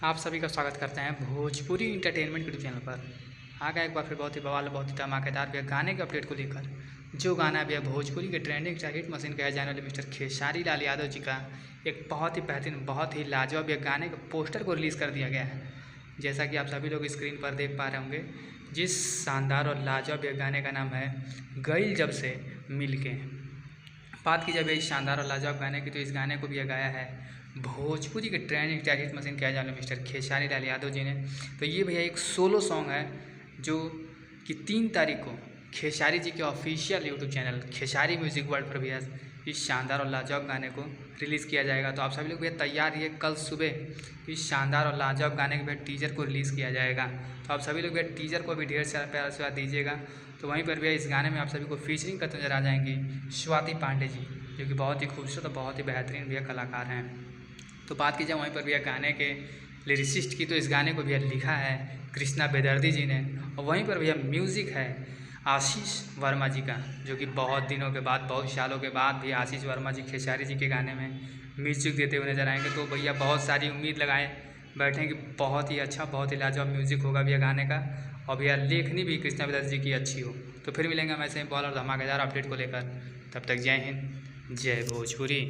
आप सभी का स्वागत करते हैं भोजपुरी इंटरटेनमेंट यूट्यूब चैनल पर। आ गया एक बार फिर बहुत ही बवाल बहुत ही धमाकेदार भैया गाने के अपडेट को लेकर। जो गाना भैया भोजपुरी के ट्रेंडिंग चाहे हिट मशीन कहे जाने वाले मिस्टर खेसारी लाल यादव जी का एक बहुत ही बेहतरीन बहुत ही लाजवाब भैया गाने के पोस्टर को रिलीज़ कर दिया गया है। जैसा कि आप सभी लोग स्क्रीन पर देख पा रहे होंगे, जिस शानदार और लाजवाब भैया गाने का नाम है गईल जब से मिल के। बात की जाए भैया इस शानदार और लाजवाब गाने की, तो इस गाने को भी गाया है भोजपुरी के ट्रेंडिंग चाहे हिट मशीन कहे जाने वाले मिस्टर खेसारी लाल यादव जी ने। तो ये भैया एक सोलो सॉन्ग है जो कि 3 तारीख को खेसारी जी के official YouTube channel Khesari music world पर भैया इस शानदार और लाजवाब गाने को रिलीज़ किया जाएगा। तो आप सभी लोग भैया तैयार रहिए, कल सुबह इस शानदार और लाजवाब गाने के भैया टीजर को रिलीज़ किया जाएगा। तो आप सभी लोग भैया टीजर को भी ढेर सारा प्यार से दीजिएगा। तो वहीं पर भैया इस गाने में आप सभी को फीचरिंग करते नजर आ जाएंगी स्वाति पांडे जी, जो कि बहुत ही खूबसूरत और बहुत ही बेहतरीन भैया कलाकार हैं। तो बात की जाए वहीं पर भैया गाने के लिरिसिस्ट की, तो इस गाने को भैया लिखा है कृष्णा बेदर्दी जी ने, और वहीं पर भैया म्यूज़िक है आशीष वर्मा जी का, जो कि बहुत दिनों के बाद बहुत सालों के बाद भी आशीष वर्मा जी खेसारी जी के गाने में म्यूज़िक देते हुए नजर आएंगे। तो भैया बहुत सारी उम्मीद लगाए बैठे कि बहुत ही अच्छा बहुत ही लाजवाब म्यूज़िक होगा भैया गाने का, और भैया लेखनी भी कृष्णा बेदर्दी जी की अच्छी हो। तो फिर मिलेंगे हम ऐसे ही बॉल और धमाकेदार अपडेट को लेकर। तब तक जय हिंद, जय भोजपुरी।